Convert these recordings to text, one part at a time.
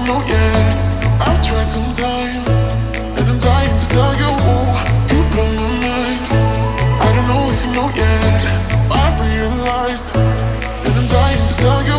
know yet. I've tried some time, and I'm dying to tell you. You blow my mind. I don't know if you know yet. I've realized, and I'm dying to tell you.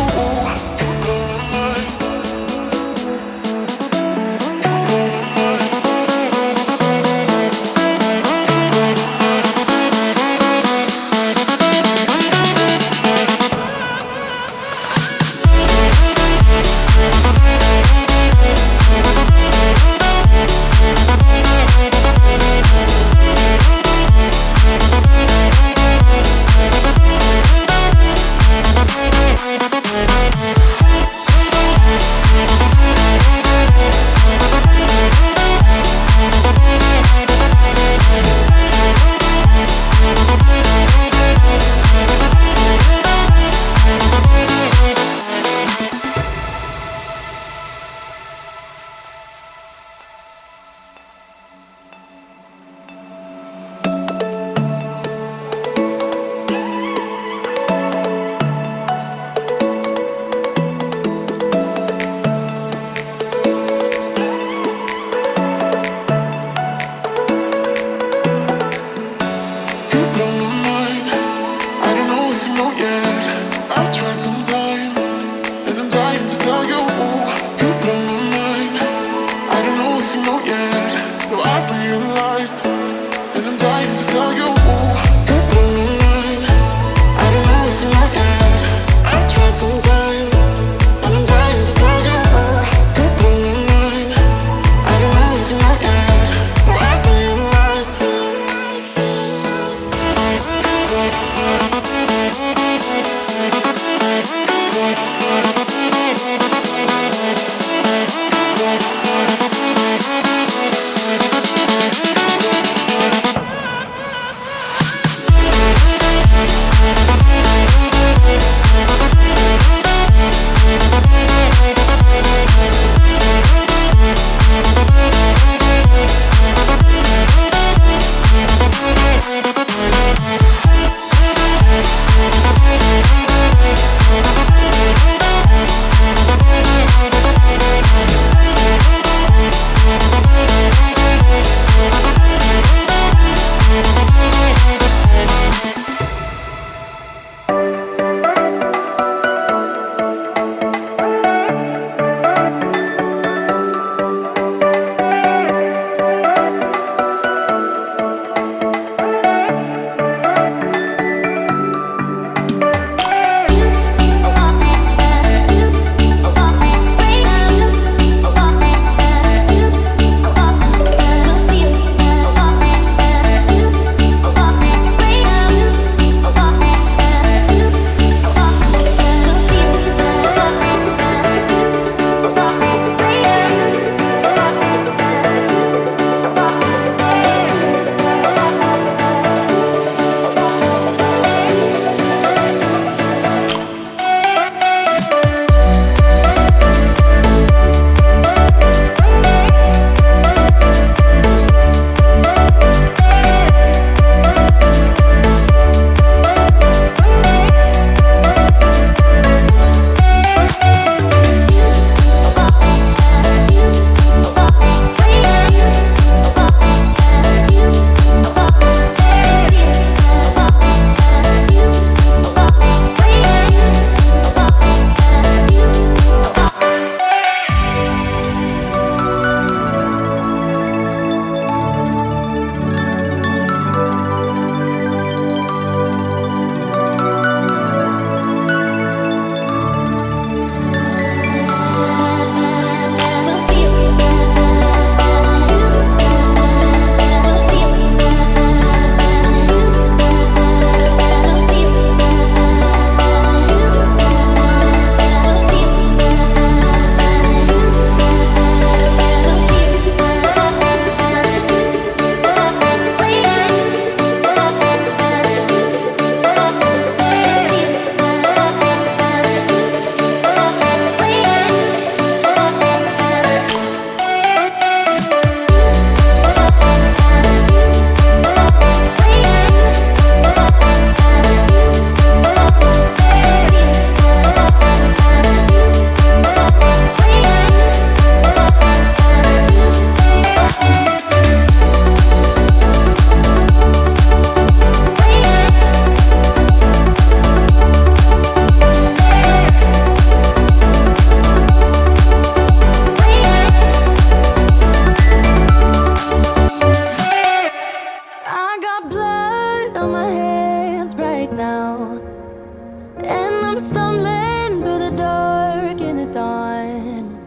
stumbling through the dark in the dawn.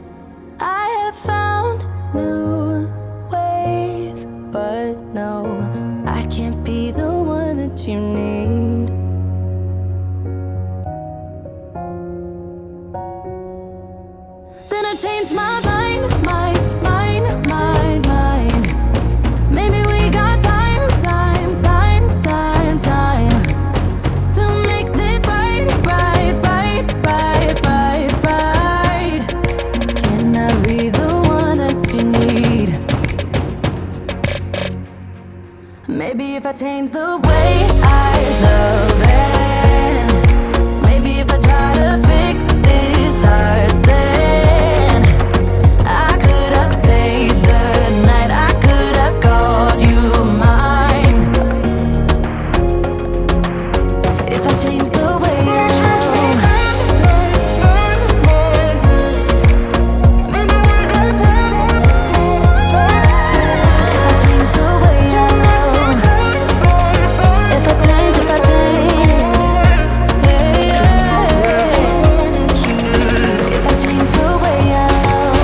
I have found new ways, but no, I can't be the one that you need. Then I changed my mind. Maybe we got time to make this right. Can I be the one that you need? Maybe if I change the way I love it, maybe if I try to fix this heart, then I could have stayed the night, I could have called you mine. If I change the way I love, if I change the way I love, if I change, yeah. If I change the way I love.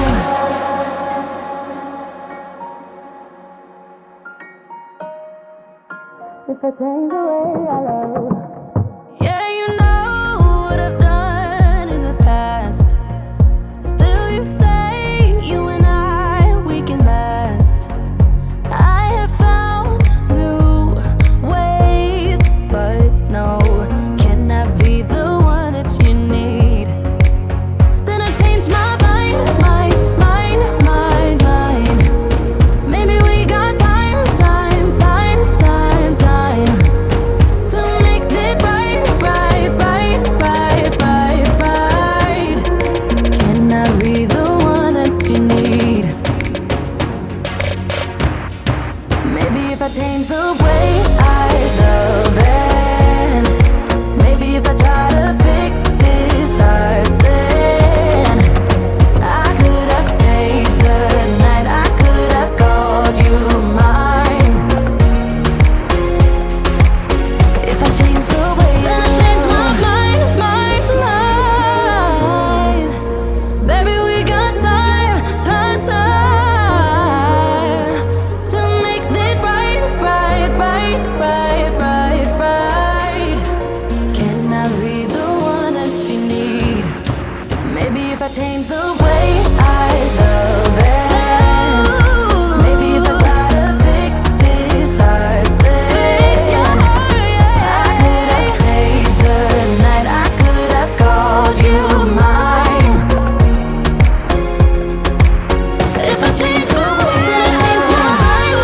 If I change the way I love. Yeah, you know what I've done in the past. Still you say you and I, we can last. I have found new ways, but no, can I be the one that you need? Then I changed my mind. Maybe we got time to make this right. Can I be the one that you need? Maybe if I change the way I love it, maybe if I try to fix this heart, then I could have stayed the night, I could have called you mine. If I change the way I change my mind. Baby, we got time to make this right. Can I be the one that you need? Maybe if I change the way I love it, maybe if I try to fix this heart, then I could have stayed the night, I could have called you mine. If I change the way, then I change my mind.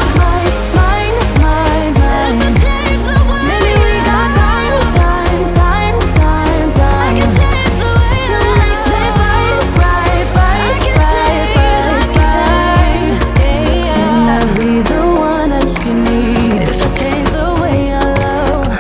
Maybe we got time to make this right. Can I be the one that you need? If I change the way I love.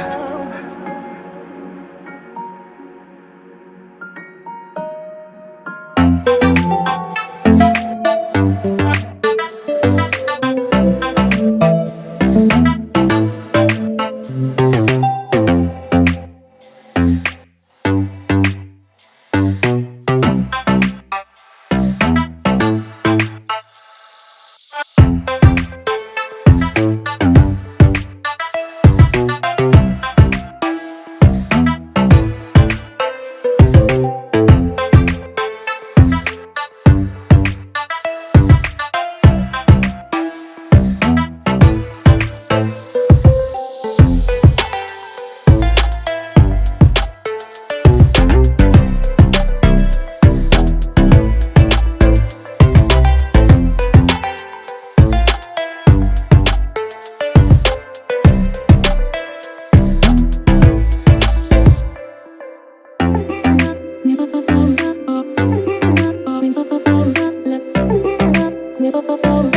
Boom.